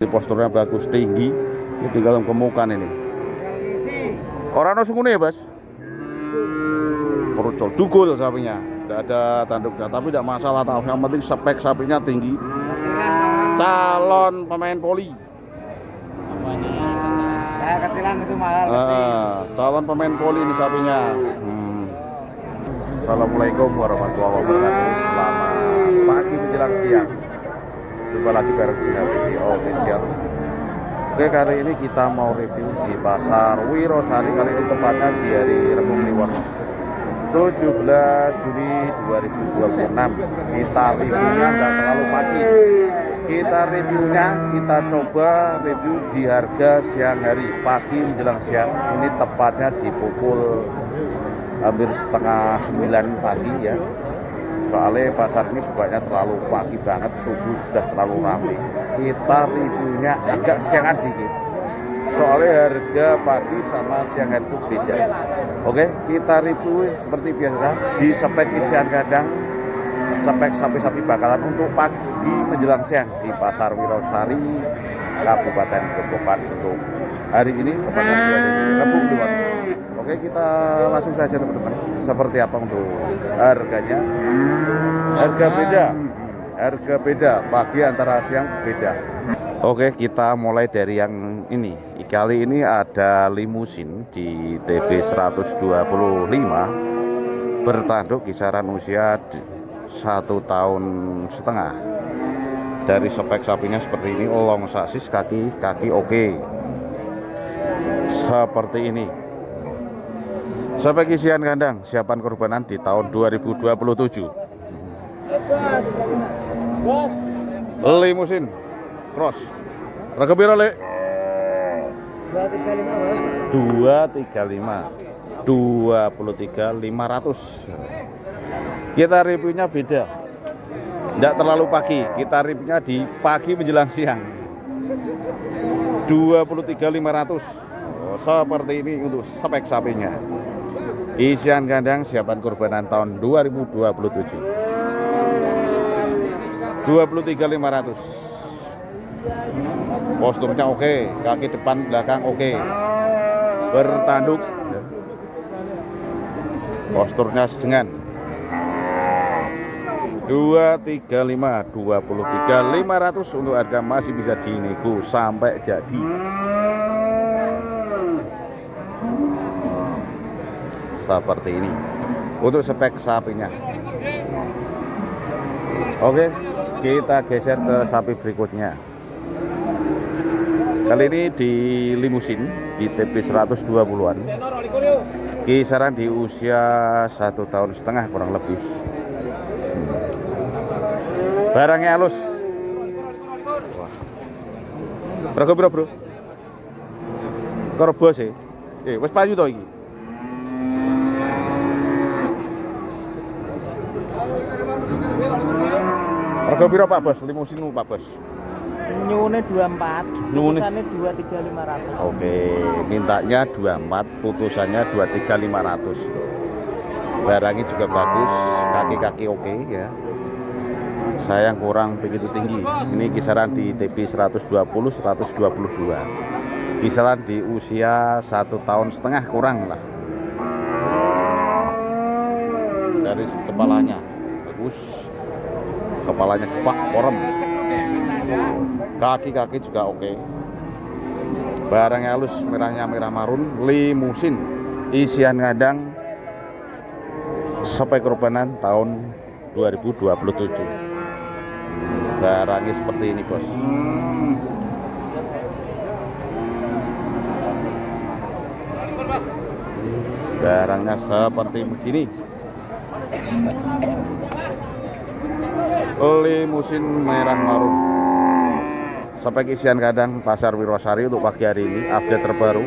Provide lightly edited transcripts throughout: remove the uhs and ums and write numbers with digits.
Posturnya bagus, tinggi. Ini tinggal kemukan ini. Orang sungguh ya, Bas. Perucol dugul sapinya. Tidak ada tanduknya, tapi tidak masalah. Yang penting spek sapinya tinggi. Calon pemain poli. Ya, kecilan itu mahal. Calon pemain poli ini sapinya. Assalamualaikum warahmatullahi wabarakatuh. Selamat pagi menjelang siang. Jumpa lagi bareng Jinak TV Official. Oke, kali ini kita mau review di Pasar Wirosari. Kali ini tepatnya di hari Rabu Kliwon 17 Juni 2026. Kita reviewnya nggak terlalu pagi. Kita coba review di harga siang hari, pagi menjelang siang. Ini tepatnya di pukul hampir setengah 9 pagi ya. Soalnya pasar ini bukanya terlalu pagi banget, subuh sudah terlalu ramai. Kita reviewnya agak siangan dikit. Soalnya harga pagi sama siang hari itu beda. Oke, kita review seperti biasa di spek isian kandang, spek sapi-sapi bakalan untuk pagi menjelang siang di Pasar Wirosari, Kabupaten Grobogan untuk hari ini tepatnya di hari Rabu Kliwon. Oke, kita langsung saja teman-teman. Seperti apa untuk harganya? Harga beda pagi antara siang beda. Oke, kita mulai dari yang ini. Kali ini ada limusin di TB 125 bertanduk kisaran usia 1,5 tahun. Dari spek sapinya seperti ini, long sasis, kaki oke. Seperti ini. Spek isian kandang, siapan kurbanan di tahun 2027. Limusin cross. Harga piro, Lek? 235. 23.500. Kita reviewnya beda. Tidak terlalu pagi, kita reviewnya di pagi menjelang siang. 23.500. Seperti ini untuk spek sapinya. Isian kandang siapan kurbanan tahun 2027. 23.500. Posturnya oke, kaki depan belakang oke. Bertanduk. Posturnya sedengan. 23.500 untuk harga masih bisa dinego sampai jadi. Seperti ini untuk spek sapinya. Oke, kita geser ke sapi berikutnya. Kali ini di limusin di TP 120-an. Kisaran di usia 1,5 tahun kurang lebih. Barangnya halus. Berapa bro? Korbo sih. Wes payu to iki. Harga piro Pak Bos? Limusinmu Pak Bos? Nyuwune 24, putusannya 23.500. Oke, mintanya 24, putusannya 23.500. Barangnya juga bagus, kaki-kaki oke ya. Sayang kurang begitu tinggi. Ini kisaran di TB 120, 122. Kisaran di usia 1,5 tahun kurang lah. Dari kepalanya bagus. Kepalanya kepak, korem. Kaki-kaki juga oke. Barangnya halus, merahnya merah marun. Limusin, isian kandang, spek kurbanan tahun 2027. Barangnya seperti ini bos. Barangnya seperti begini. Limusin merah marun. Spek isian kandang Pasar Wirosari untuk pagi hari ini, update terbaru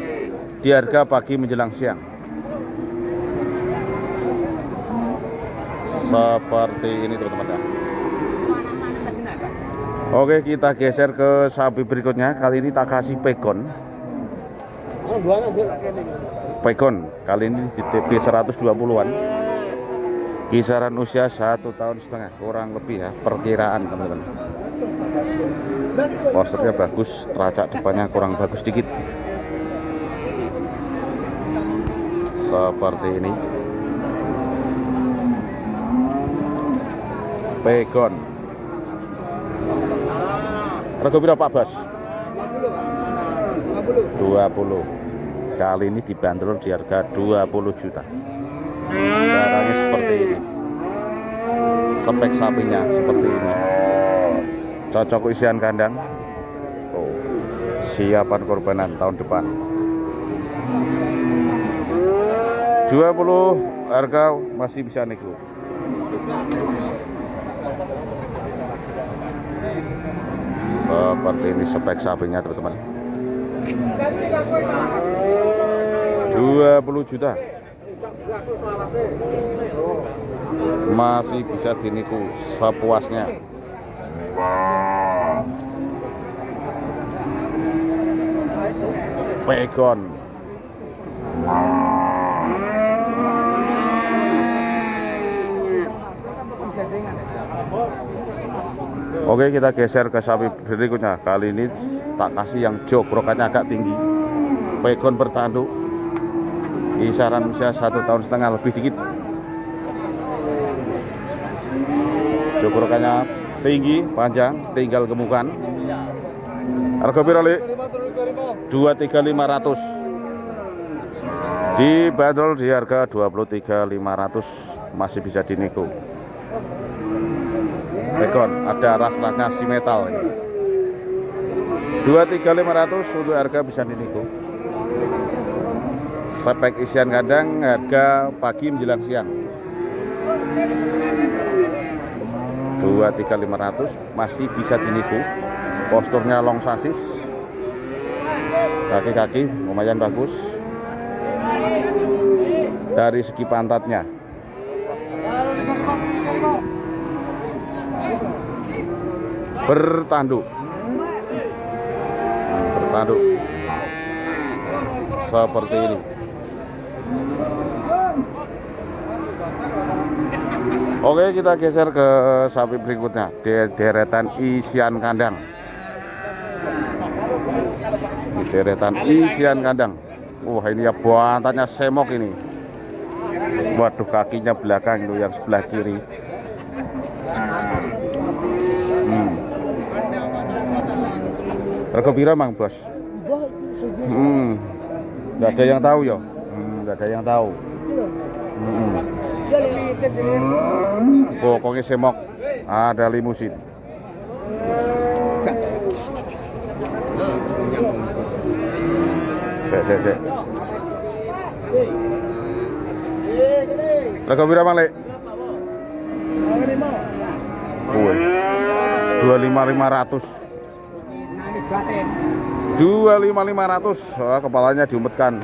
di harga pagi menjelang siang. Seperti ini teman-teman. Oke, kita geser ke sapi berikutnya. Kali ini tak kasih pegon. Pegon kali ini di TB 120-an. Kisaran usia 1,5 tahun kurang lebih ya, perkiraan teman-teman. Posternya bagus, teracak depannya kurang bagus dikit. Seperti ini. Pegon. Rego piro Pak Bos? 20. Kali ini dibanderol di harga 20 juta. Barangnya seperti ini. Spek sapinya seperti ini. Cocok isian kandang. Oh, siapan korbanan tahun depan. 20 harga masih bisa nego. Seperti ini spek sapinya teman-teman. 20 juta masih bisa diniku sepuasnya. Pegon. Oke, kita geser ke sapi berikutnya. Kali ini tak kasih yang jok, rokannya agak tinggi. Pegon bertanduk. Kisaran usia 1,5 tahun lebih dikit. Jok rokannya tinggi, panjang, tinggal gemukan. Harga piro, Le? 23.500. Dibanderol di harga 23.500, masih bisa dinego. Pegon ada ras-rasnya si metal ini. 23.500 untuk harga bisa dinego. Spek isian kandang harga pagi menjelang siang. 23.500 masih bisa dinego. Posturnya long sasis. Kaki-kaki lumayan bagus. Dari segi pantatnya bertanduk seperti ini. Oke, kita geser ke sapi berikutnya, deretan isian kandang. Deretan isian kandang. Wah, ini ya pantatnya semok ini. Waduh, kakinya belakang itu yang sebelah kiri. Rego piro Mang Bos? Nggak ada yang tahu ya. Nggak ada yang tahu. Pokoknya semok, ada limusin. Sek. Rego piro Mang, Le? 25.500. 25.500. Oh, kepalanya diumpetkan.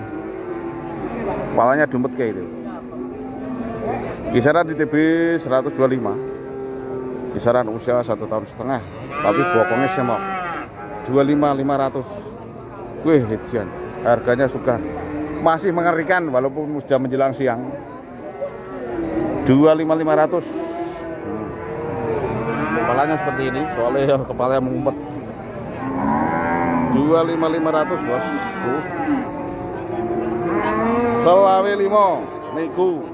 Kepalanya diumpet kayak itu. Kisaran di TB 125. Kisaran usia 1,5 tahun. Tapi bokongnya semok. 25.500. Wih, hitian. Harganya suka masih mengerikan walaupun sudah menjelang siang. 25.500. Kepalanya seperti ini, soalnya kepalanya mengumpet. 25.500 bos. Selawe 5 niku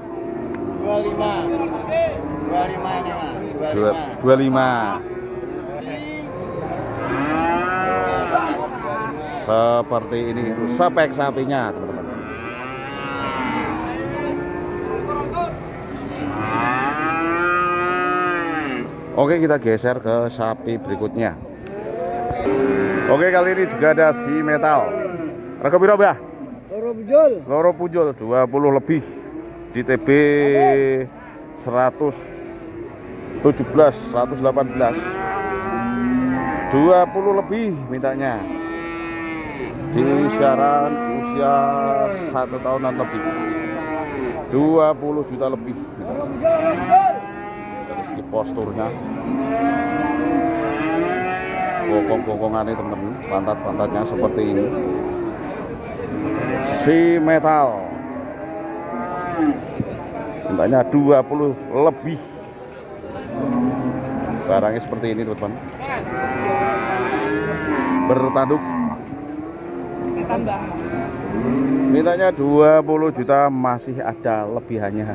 25. Seperti ini spek sapinya teman-teman. Oke, kita geser ke sapi berikutnya. Oke, kali ini juga ada si metal. Rego piro, Mbah? Loro pujol 20 lebih. Di TB 117, 118. 20 lebih mintanya. Di syarat usia 1 tahunan lebih. 20 juta lebih. Dari segi posturnya. Bokong-bokongannya teman-teman, pantat-pantatnya seperti ini. Si metal mintanya 20 lebih. Barangnya seperti ini teman-teman. bertanduk. Mintanya 20 juta, masih ada lebihannya.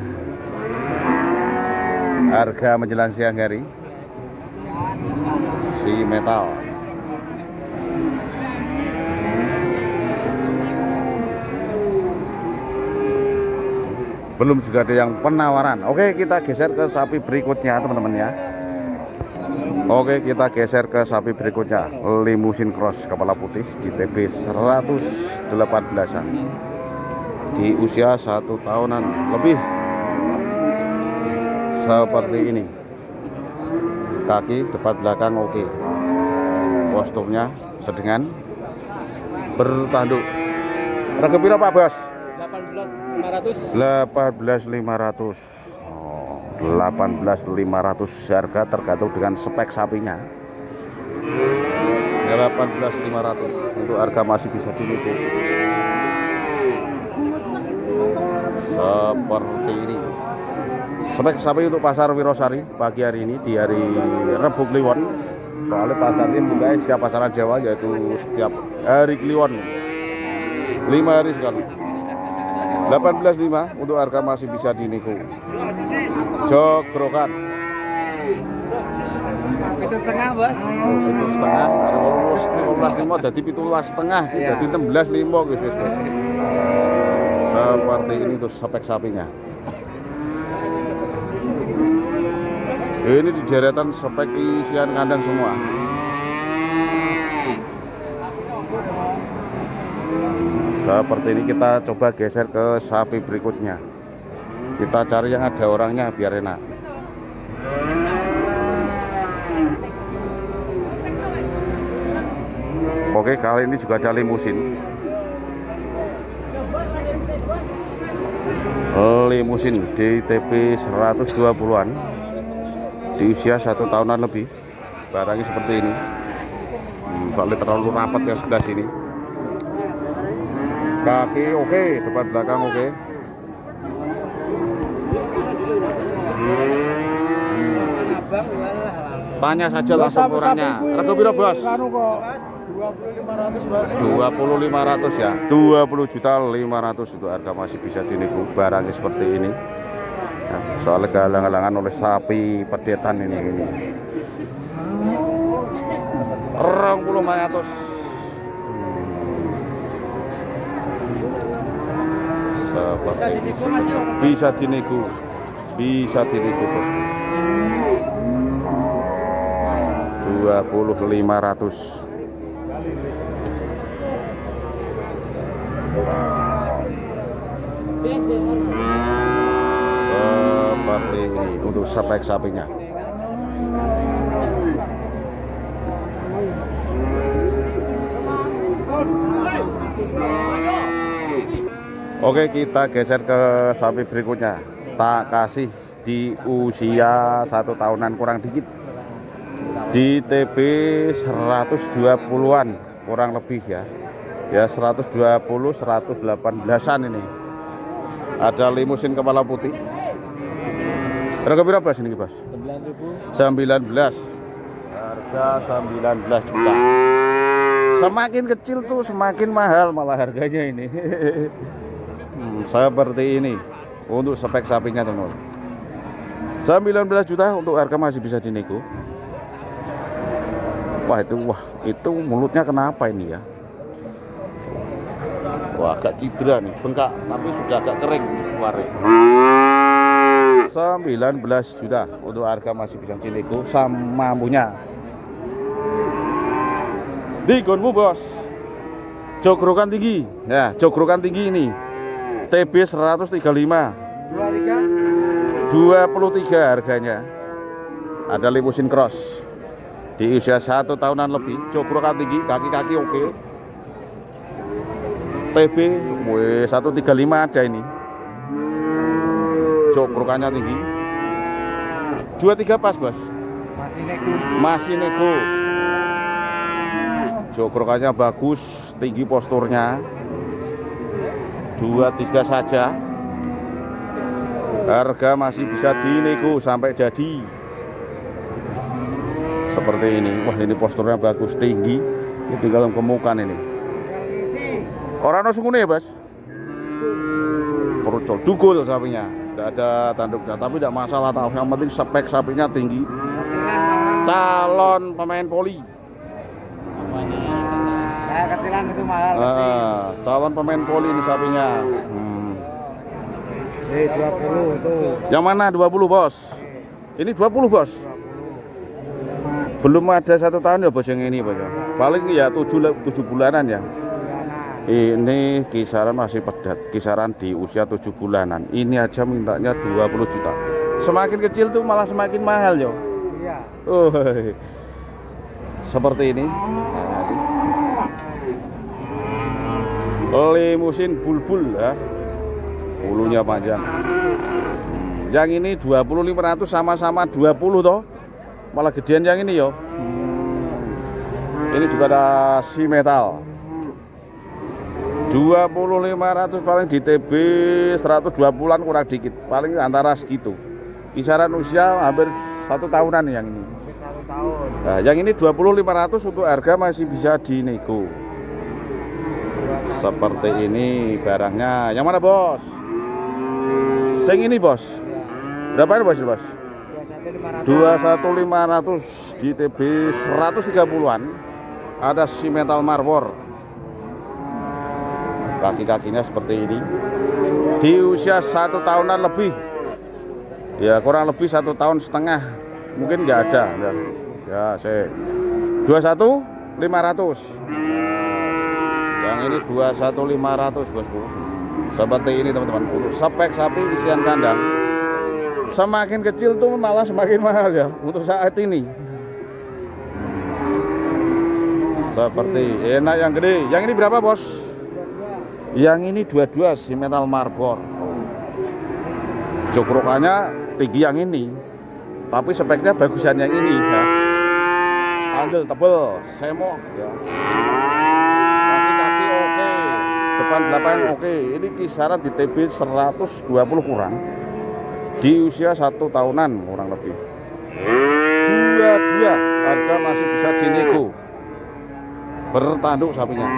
Harga menjelang siang hari si metal. Belum juga ada yang penawaran. Oke, kita geser ke sapi berikutnya teman-teman ya. Oke, kita geser ke sapi berikutnya. Limusin cross kepala putih di TP 118-an. Di usia 1 tahunan lebih. Seperti ini. Kaki depan belakang oke. Posturnya sedengan bertanduk. Harga piro Pak Bos? 18.500. 18.500 harga tergantung dengan spek sapinya. 18.500 untuk harga masih bisa dinego. Seperti ini spek sapi untuk pasar Wirosari pagi hari ini di hari Rebu Kliwon. Soalnya pasarnya buka setiap pasaran Jawa, yaitu setiap hari Kliwon 5 hari sekali. 18.500 untuk harga masih bisa dinego. Jogrokan itu setengah bos. Itu setengah. Harus 15.500 jadi 17,5 jadi 16.500 guys. Seperti ini tuh spek sapinya. Ini di deretan spek isian kandang semua. Seperti ini, kita coba geser ke sapi berikutnya. Kita cari yang ada orangnya biar enak. Oke, kali ini juga ada limusin. Limusin di TP 120-an. Di usia 1 tahunan lebih. Barangnya seperti ini. Soalnya terlalu rapat yang sebelah sini. Kaki oke, depan belakang oke. Tanya saja langsung orangnya. Rego piro, Bos? 20.500 ya. 20.500 itu harga masih bisa dinego. Barangnya seperti ini. Nah, soalnya galang-galangan oleh sapi pedetan ini. 20.500. Bisa dinego, bosku. 20.500. Seperti ini untuk spek sapinya. Oke, kita geser ke sapi berikutnya. Tak kasih di usia 1 tahunan kurang dikit. Di TP 120-an kurang lebih ya. Ya 120 118-an ini. Ada limusin kepala putih. Harga berapa ini, Bos? 19. Harga 19 juta. Semakin kecil tuh semakin mahal malah harganya ini. Seperti ini untuk spek sapinya teman-teman. 19 juta untuk harga masih bisa dinego. Wah itu mulutnya kenapa ini ya? Wah, agak cedera nih, bengkak, tapi sudah agak kering kemarin. 19 juta untuk harga masih bisa dinego sama mampunya. Digonmu, Bos. Jogrokan tinggi. Ya, jogrokan tinggi ini. TB 135. 23 harganya. Ada limusin cross. Di usia 1 tahunan lebih, jogrokan tinggi, kaki-kaki oke. TB 135 ada ini. Jogrokannya tinggi. 23 pas, Bos. Masih nego. Jogrokannya bagus, tinggi posturnya. 23 saja. Harga masih bisa dinego sampai jadi. Seperti ini. Wah, ini posturnya bagus, tinggi. Ini tinggal kemukan ini. Orang sungguh ya, Bos? Perucol, dugul sapinya. Tidak ada tanduknya, tapi tidak masalah. Yang penting spek sapinya tinggi. Calon pemain poli. Kayak kecilan itu mahal. Calon pemain poli ini sapinya. 20 tuh. Yang mana 20, Bos? Ini 20, Bos. Belum ada 1 tahun ya, Bos, yang ini, Bos. Paling ya 7 bulanan ya. Ini kisaran masih pedat, kisaran di usia 7 bulanan. Ini aja mintanya 20 juta. Semakin kecil tuh malah semakin mahal, yo. Iya. Seperti ini. Limusin bulbul ya. Bulunya panjang. Yang ini 20.500 sama-sama 20 toh. Malah gedean yang ini yo. Ini juga ada si metal. 20.500 paling di TB 120-an kurang dikit, paling antara segitu. Kisaran usia hampir 1 tahunan yang ini. 1 tahun. Nah, yang ini 20.500 untuk harga masih bisa dinego. Seperti ini barangnya. Yang mana, Bos? Sing ini, Bos. Berapa ini, Bos? 21.500 di TB 130-an. Ada si metal marbor. Kaki-kakinya seperti ini. Di usia 1 tahunan lebih. Ya kurang lebih 1,5 tahun. Mungkin nggak ada. Ya saya 21.500. Yang ini 21.500, Bosku. Seperti ini, teman-teman. Untuk spek sapi isian kandang. Semakin kecil tuh malah semakin mahal ya untuk saat ini. Seperti enak yang gede. Yang ini berapa, Bos? Yang ini 22 si metal marbor. Jokrokannya tinggi yang ini, tapi speknya bagusan yang ini ya. Andel tebel, semok ya. Kaki-kaki oke, depan belakang oke. Ini kisaran di TB 120 kurang. Di usia 1 tahunan kurang lebih. Dua harga masih bisa dinego. Bertanduk sapinya.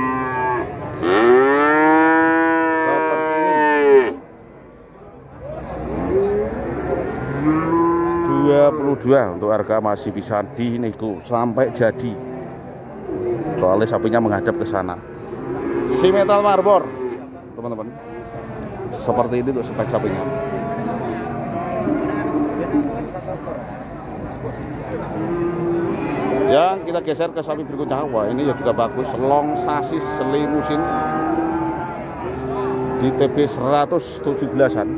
22 untuk harga masih bisa dinego sampai jadi. Soalnya sapinya menghadap ke sana. Si metal marbor, teman-teman. Seperti ini untuk spek sapinya. Yang kita geser ke sapi berikutnya. Wah, ini juga bagus. Long sasis selimusin di TB 117-an.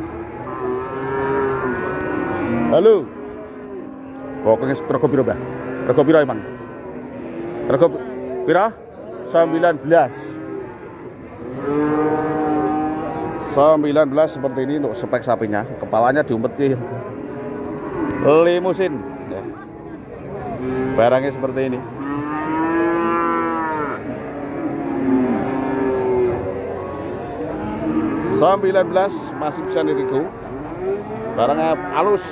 Halo. Pokoknya rego piro, Mbah? Rego piro emang? Rego piro? 19 seperti ini untuk spek sapinya. Kepalanya diumpet limusin ya. Barangnya seperti ini. Rp19 masih bisa dinego. Barangnya halus.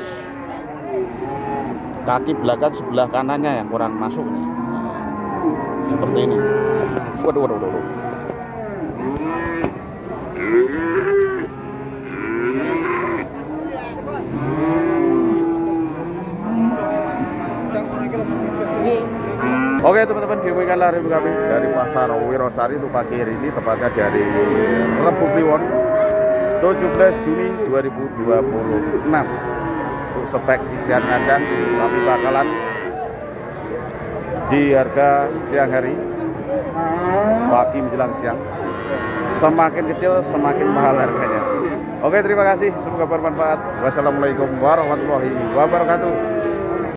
Kaki belakang sebelah kanannya yang kurang masuk nih. Seperti ini. Waduh. Oke teman-teman, demikianlah review kami dari Pasar Wirosari untuk pagi hari ini, tepatnya dari Rebo Kliwon 17 Juni 2026. Untuk spek isian kandang kami bakalan di harga siang hari, pagi menjelang siang. Semakin kecil semakin mahal harganya. Oke, terima kasih, semoga bermanfaat. Wassalamualaikum warahmatullahi wabarakatuh.